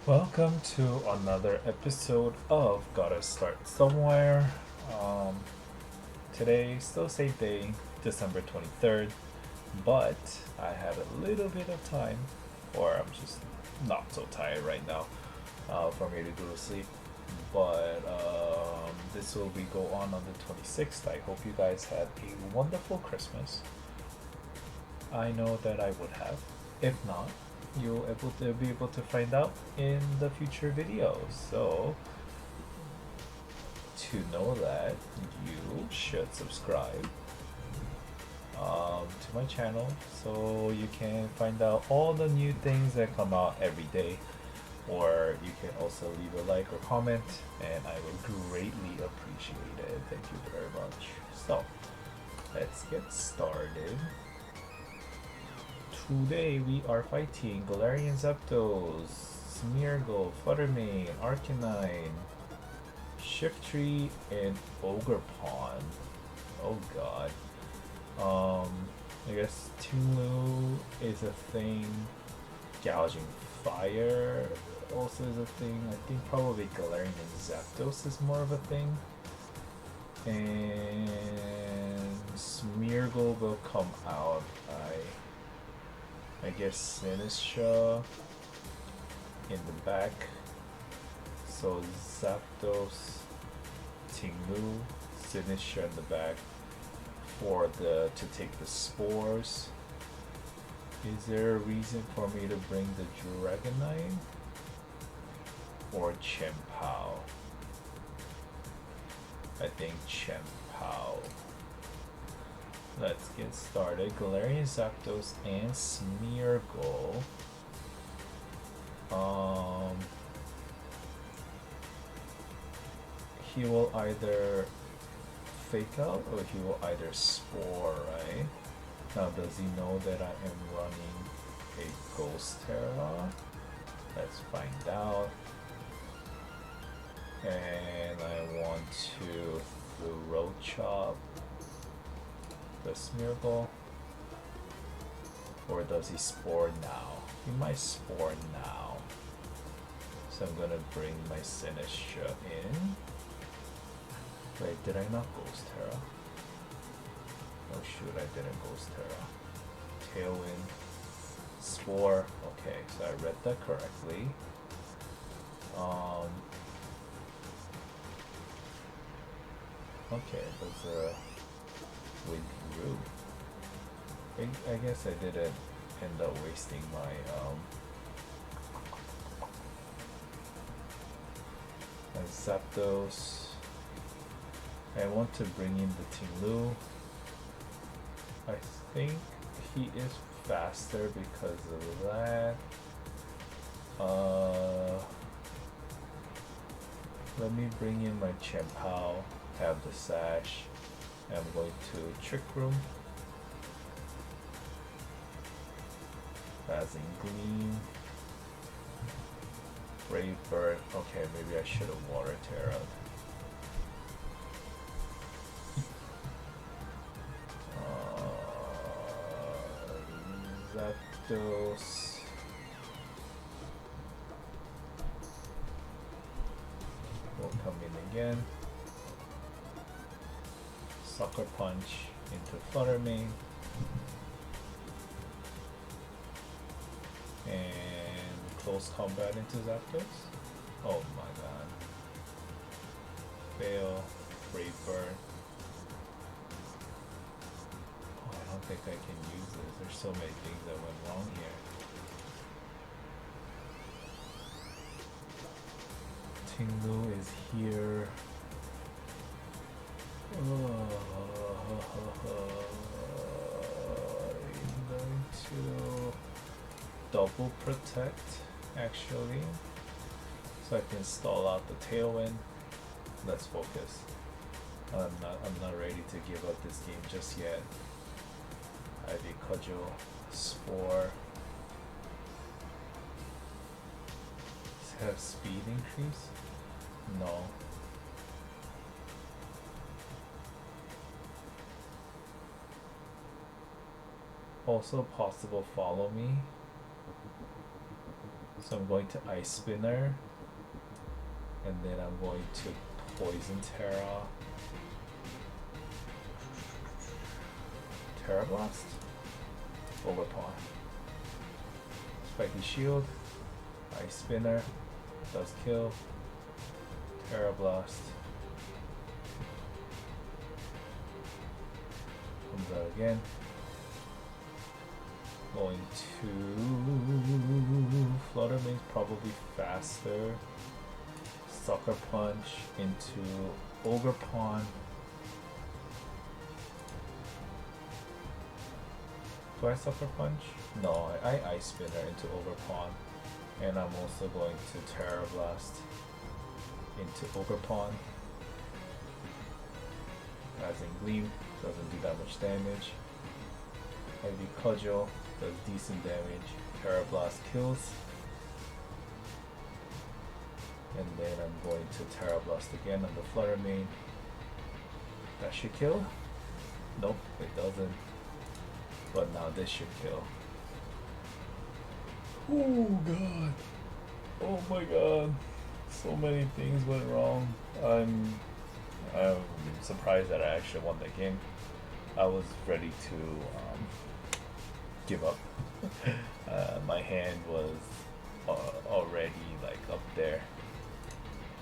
Welcome to another episode of Gotta Start Somewhere. Um, Today, still same day, December 23rd, but I had a little bit of time, or I'm just not so tired right now, for me to go to sleep. But this will be go on the 26th. I hope you guys had a wonderful Christmas. I know that I would have. If not, you'll be able to find out in the future videos. So to know that, you should subscribe to my channel so you can find out all the new things that come out every day. Or you can also leave a like or comment, and I would greatly appreciate it. Thank you very much. So let's get started. Today we are fighting Galarian Zapdos, Smeargle, Futtermane, Arcanine, Shiftry, and Ogerpon. Oh god. I guess Tinglu is a thing. Gouging Fire also is a thing. I think probably Galarian and Zapdos is more of a thing. And Smeargle will come out. I guess Sinistra in the back. So Zapdos, Tinglu, Sinistra in the back for to take the spores. Is there a reason for me to bring the Dragonite or Chien-Pao? I think Chien-Pao. Let's get started. Galarian Zapdos and Smeargle. He will either fake out or he will either spore, right? Now, does he know that I am running a Ghost Terra? Let's find out. And I want to Throat Chop the Smeargle. Or does he spore now? He might spore now. So I'm gonna bring my Sinistra in. Wait, did I not Ghost Terra? Oh shoot, I didn't Ghost Terra. Tailwind. Spore. Okay, so I read that correctly. Okay, that's a withdrew. I guess I didn't end up wasting my Zapdos. I want to bring in the Tinglu. I think he is faster because of that. Let me bring in my Chien-Pao, have the Sash. I'm going to Trick Room. Dazzling Gleam. Brave Bird. Okay, maybe I should have Water Terra. Zapdos. Will come in again. Sucker Punch into Fluttermane. And close combat into Zapdos. Oh my god. Fail. Brave Bird. Oh, I don't think I can use this. There's so many things that went wrong here. Tinglu is here. I'm going to double protect actually, so I can stall out the Tailwind. Let's focus. I'm not ready to give up this game just yet. Ivy Cudgel, Spore. Does it have speed increase? No. Also possible follow me. So I'm going to Ice Spinner, and then I'm going to Poison Terra, Terra Blast, Overpawn, Spiky Shield, Ice Spinner, does kill, Terra Blast, comes out again. Going to Flutter Mane's probably faster. Sucker Punch into Ogre Pawn. Do I Sucker Punch? No, I Ice Spinner into Ogre Pawn. And I'm also going to Terra Blast into Ogre Pawn. Rising Gleam doesn't do that much damage. Heavy Cudgel does decent damage. Terra Blast kills. And then I'm going to Terra Blast again on the Flutter Mane. That should kill? Nope, it doesn't. But now this should kill. Oh god. Oh my god. So many things went wrong. I'm surprised that I actually won that game. I was ready to give up. My hand was already like up there,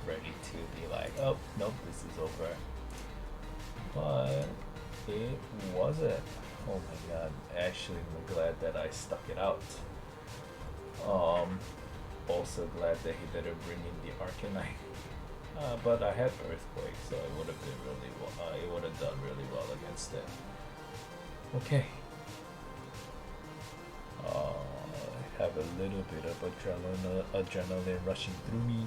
ready to be like, oh nope, this is over. But it wasn't. Oh my god, actually I'm glad that I stuck it out. Also glad that he didn't bring in the Arcanine. But I had Earthquake, so it would have been really well. It would have done really well against it. Okay. I have a little bit of adrenaline rushing through me.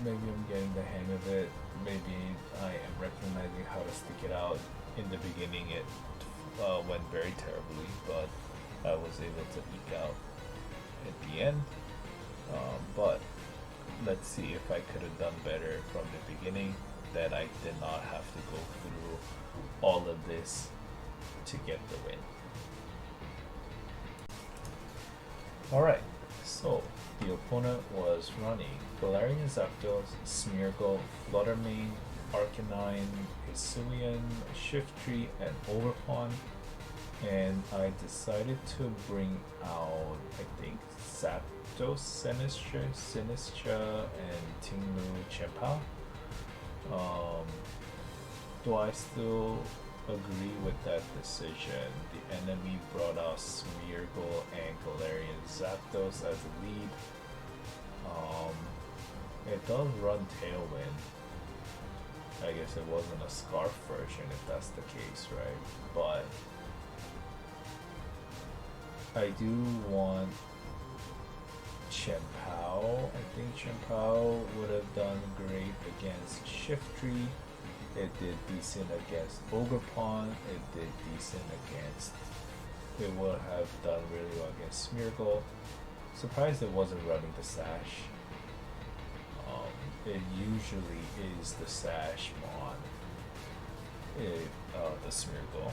Maybe I'm getting the hang of it. Maybe I am recognizing how to stick it out. In the beginning, it went very terribly, but I was able to eke out at the end. But let's see if I could have done better from the beginning, that I did not have to go through all of this to get the win. Alright, so the opponent was running Galarian Zapdos, Smeargle, Flutter Mane, Arcanine, Hisuian, Shiftry, and Overpawn. And I decided to bring out, I think, Zapdos, Sinistra, and Ting Chien-Pao. Do I still agree with that decision? The enemy brought out Smeargle and Galarian Zapdos as a lead. It does run Tailwind. I guess it wasn't a Scarf version if that's the case, right? But I do want Chien-Pao. I think Chien-Pao would have done great against Shiftry. It did decent against Ogerpon. It did decent against... It would have done really well against Smeargle. Surprised it wasn't running the Sash. It usually is the Sash mon. The Smeargle.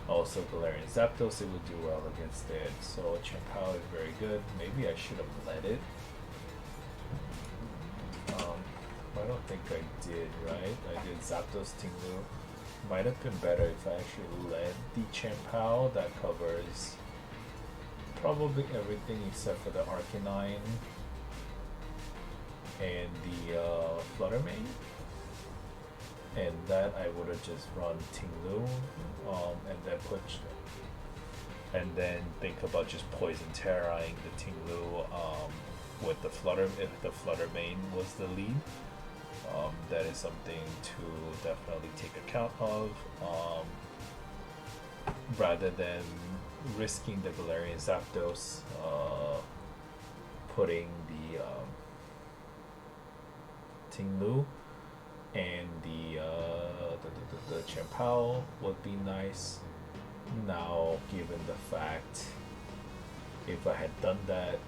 Also Galarian Zapdos, it would do well against it. So Chien-Pao is very good. Maybe I should have led it. I don't think I did, right? I did Zapdos Ting-Lu. Might have been better if I actually led the Chien-Pao. That covers probably everything except for the Arcanine and the Flutter Mane. And that I would have just run Ting-Lu, and then think about just Poison Terraing the Ting-Lu with the Flutter, if the Flutter Mane was the lead. That is something to definitely take account of, rather than risking the Galarian Zapdos, putting the Ting-Lu and the Chien-Pao would be nice. Now, given the fact, if I had done that,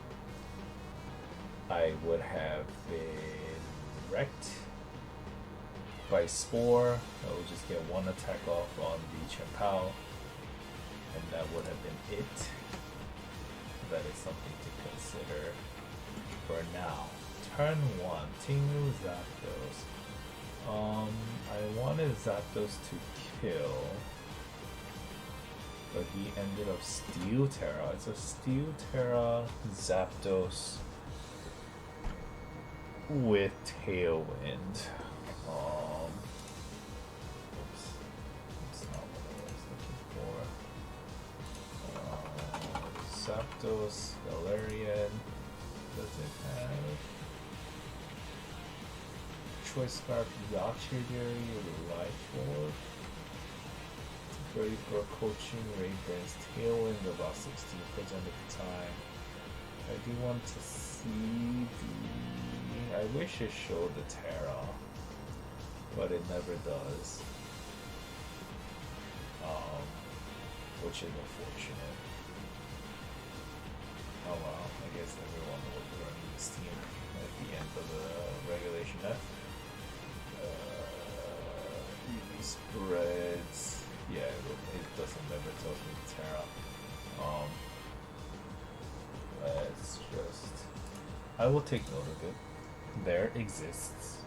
I would have been wrecked by Spore. I would just get one attack off on the Chien-Pao, and that would have been it. That is something to consider for now. Turn 1, Tingu Zapdos. I wanted Zapdos to kill, but he ended up Steel Terra. It's a Steel Terra Zapdos with Tailwind. Oops, that's not what I was looking for. Zapdos, Galarian. Does it have Choice Scarf, Yachiberry, Life Orb? Ready for coaching, Ray Burns, Tailwind about 16% of the time. I do want to see the... I wish it showed the Terra, but it never does. Which is unfortunate. Oh well, I guess everyone will be running this team at the end of the regulation F. UV spreads. Yeah, it doesn't never tells me the Terra. Let's just... I will take note of it. There exists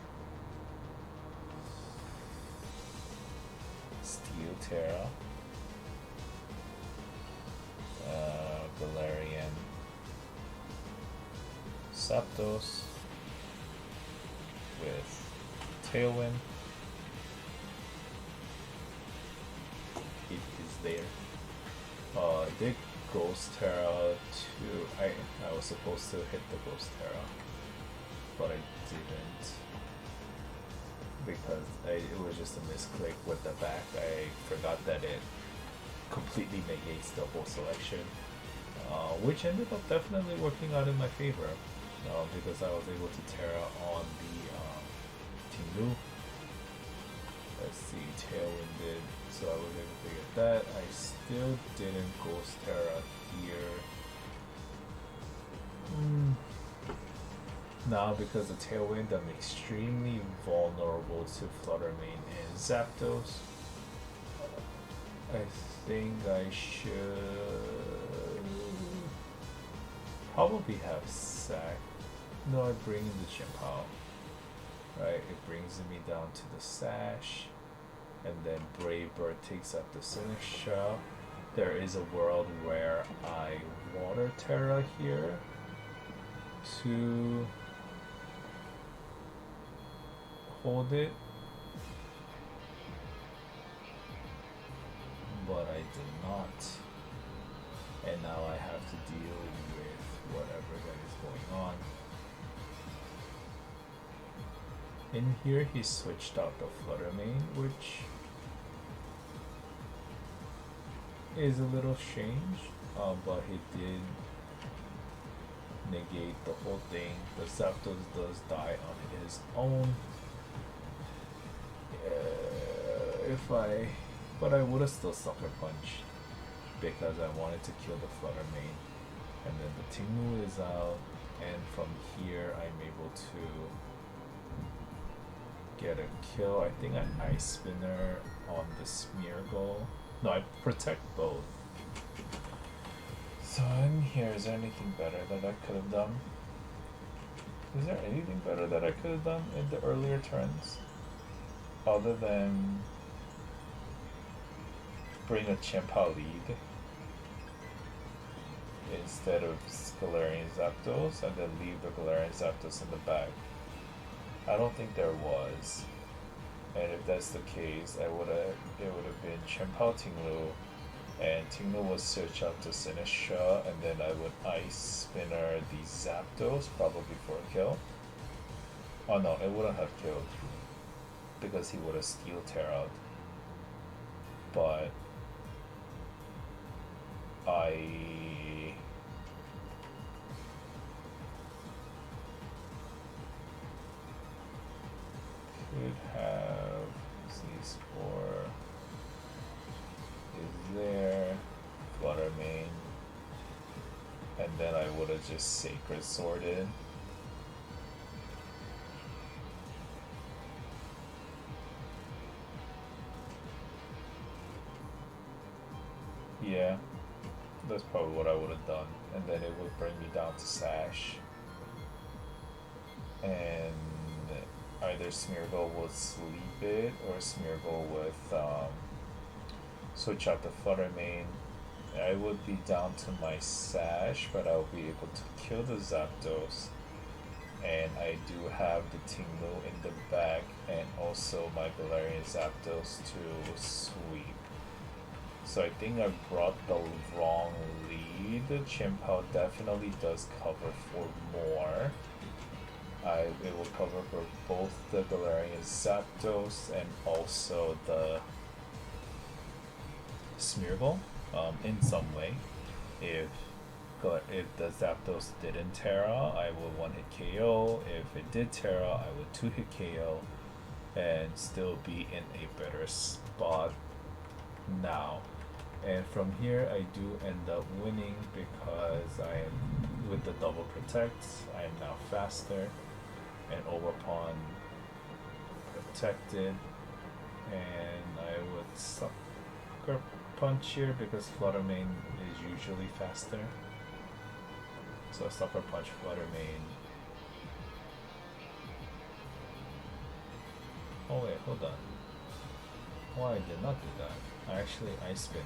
Steel Terra, Galarian, Zapdos with Tailwind. It is there. I did Ghost Terra too. I was supposed to hit the Ghost Terra, but I didn't because it was just a misclick with the back. I forgot that it completely negates double selection, which ended up definitely working out in my favor because I was able to Terra on the Ting. Let's see, Tailwinded, so I was able to get that. I still didn't Ghost Terra here. Now, because of Tailwind, I'm extremely vulnerable to Flutter Mane and Zapdos. I think I should probably have Sack. No, I bring in the Chimpao. Right, it brings me down to the Sash, and then Brave Bird takes up the Sinistra. There is a world where I Water Terra here to hold it, but I did not, and now I have to deal with whatever that is going on. In here he switched out the Flutter Mane, which is a little strange, but he did negate the whole thing. The Zapdos does die on his own. But I would have still Sucker Punched because I wanted to kill the Flutter Mane. And then the Tingu is out, and from here I'm able to get a kill. I think an Ice Spinner on the Smeargle. No, I protect both. So in here, is there anything better that I could have done? Is there anything better that I could have done in the earlier turns? Other than bring a Chimpao lead instead of Galarian Zapdos and then leave the Galarian Zapdos in the back. I don't think there was. And if that's the case, it would have been Chimpao Tinglu, and Tinglu would switch out to Sinistra, and then I would Ice Spinner the Zapdos, probably for a kill. Oh no, it wouldn't have killed because he would have Steel Terra'd. But I could have Z-Spore is there, Flutter Mane, and then I would have just Sacred Sworded. Yeah. That's probably what I would have done. And then it would bring me down to Sash. And either Smeargle would sleep it or Smeargle with switch out the Flutter Mane. I would be down to my Sash, but I'll be able to kill the Zapdos. And I do have the Tingle in the back, and also my Galarian Zapdos to sweep. So I think I brought the wrong lead. Chien-Pao definitely does cover for more. It will cover for both the Galarian Zapdos and also the Smeargle in some way. If the Zapdos didn't Terra, I would 1-hit KO. If it did Terra, I would 2-hit KO and still be in a better spot now. And from here, I do end up winning because I am, with the double protect, I am now faster and Overpawn protected. And I would Sucker Punch here because Flutter Mane is usually faster. So Sucker Punch Flutter Mane. Oh wait, hold on. Oh, I did not do that. I actually Ice Spinner.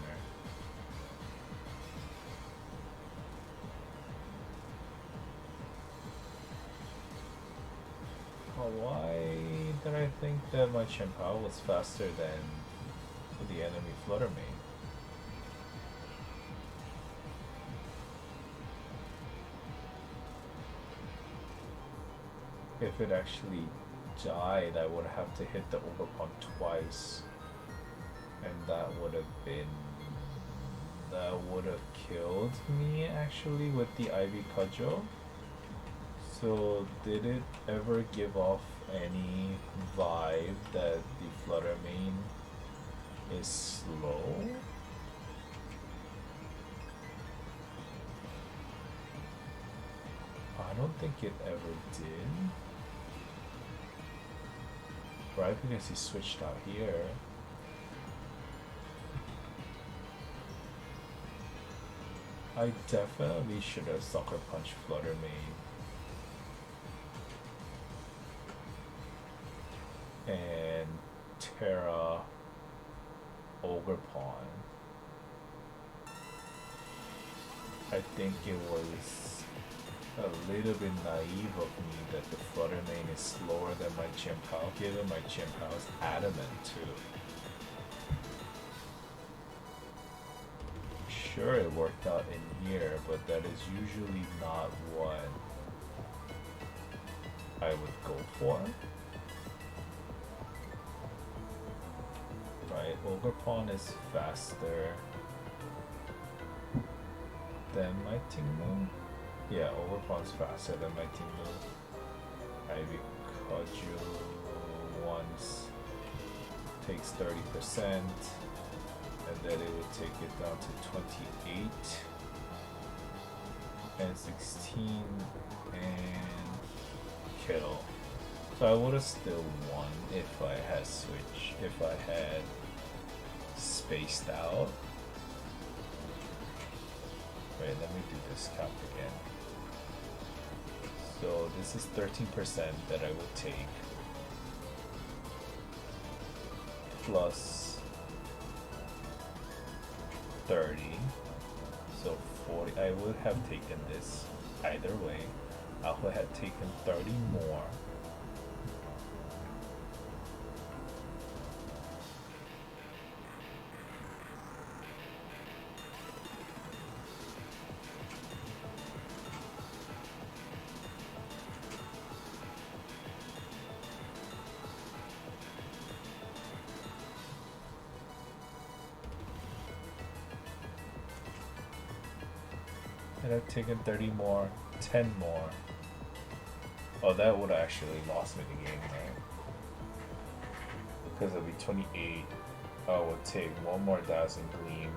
Oh, why did I think that my Chien-Pao was faster than the enemy Flutter Mane? If it actually died, I would have to hit the Overpawn twice, and that would have killed me actually with the Ivy Cudgel. So did it ever give off any vibe that the Flutter Mane is slow? I don't think it ever did. Right, because he switched out here. I definitely should have Sucker Punch Flutter Mane. And Terra Ogerpawn. I think it was a little bit naive of me that the Flutter Mane is slower than my Chien-Pao, given my Chien-Pao is adamant too. Sure, it worked out in here, but that is usually not what I would go for. Right, Ogerpawn is faster than my Tingle. Yeah, Overpawn's faster than my Tingle. Ivy Cudgel once takes 30%, and then it would take it down to 28 and 16 and kill. So I would have still won if I had switched, if I had spaced out. Wait, let me do this count again. So this is 13% that I would take, plus 30, so 40. I would have taken this either way. I would have taken 30 more. And I've taken 30 more, 10 more. Oh, that would have actually lost me the game, right? Because it would be 28. I would take one more Dazzling Gleam.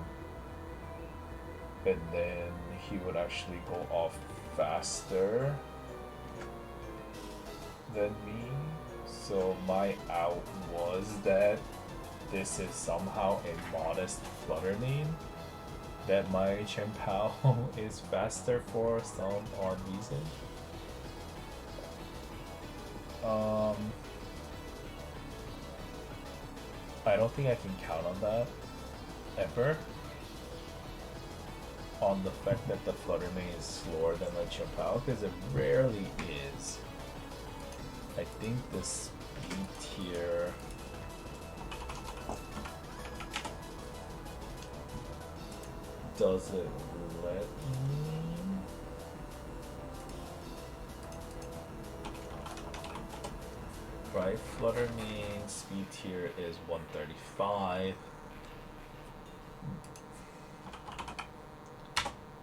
And then he would actually go off faster than me. So my out was that this is somehow a modest Flutter Mane. that my Chien-Pao is faster for some odd reason. I don't think I can count on that ever. On the fact that the Fluttermane is slower than the Chien-Pao, because it rarely is. I think the speed tier doesn't let me. Right, Fluttermane speed tier is 135.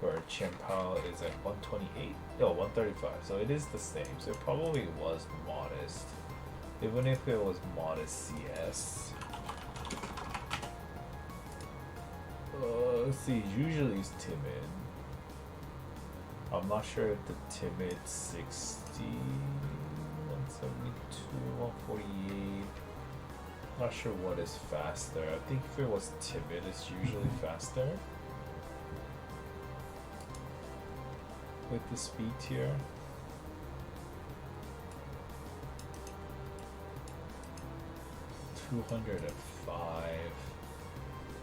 Where Chien-Pao is at 128. No, 135. So it is the same. So it probably was modest. Even if it was modest CS. Let's see, usually it's timid. I'm not sure if the timid 60, 172, 148. Not sure what is faster. I think if it was timid, it's usually faster. With the speed tier. $205,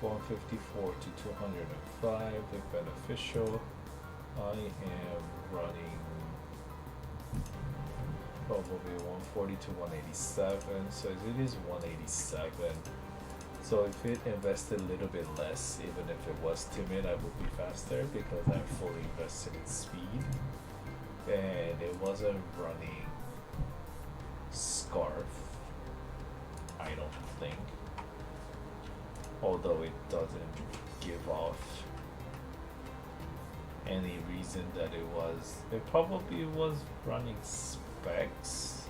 154 to 205. The beneficial. I am running probably 140 to 187. So it is 187. So if it invested a little bit less, even if it was timid, I would be faster because I fully invested in speed. And it wasn't running Scarf, I don't think. Although it doesn't give off any reason that it was. It probably was running Specs.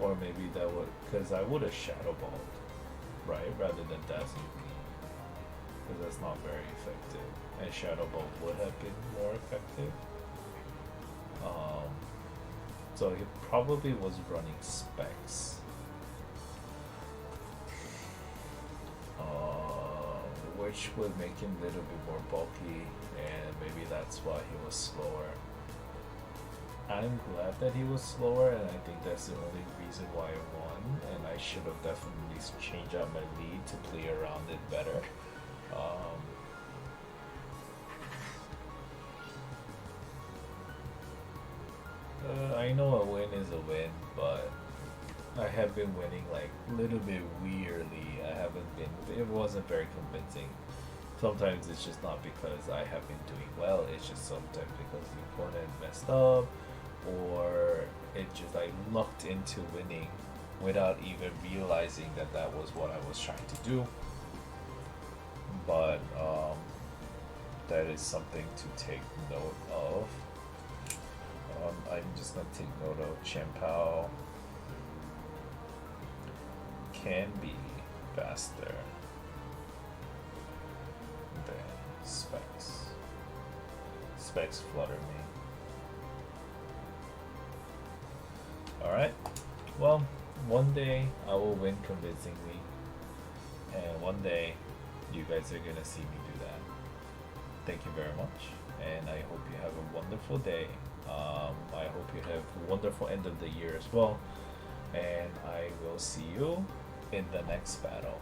Or maybe that would, because I would have Shadow Balled, right, rather than Dazzling Gleam, because that's not very effective, and Shadow Ball would have been more effective. So he probably was running Specs, which would make him a little bit more bulky, and maybe that's why he was slower. I'm glad that he was slower, and I think that's the only reason why I won, and I should have definitely changed out my lead to play around it better. I know a win is a win, but I have been winning like a little bit weirdly. It wasn't very convincing. Sometimes it's just not because I have been doing well, it's just sometimes because the opponent messed up, or it just like lucked into winning without even realizing that that was what I was trying to do. But that is something to take note of. I'm just gonna take note of Chien-Pao can be faster than Specs. Specs Fluttermane. Alright, well, one day I will win convincingly, and one day you guys are gonna see me do that. Thank you very much, and I hope you have a wonderful day. I hope you have a wonderful end of the year as well, and I will see you in the next battle.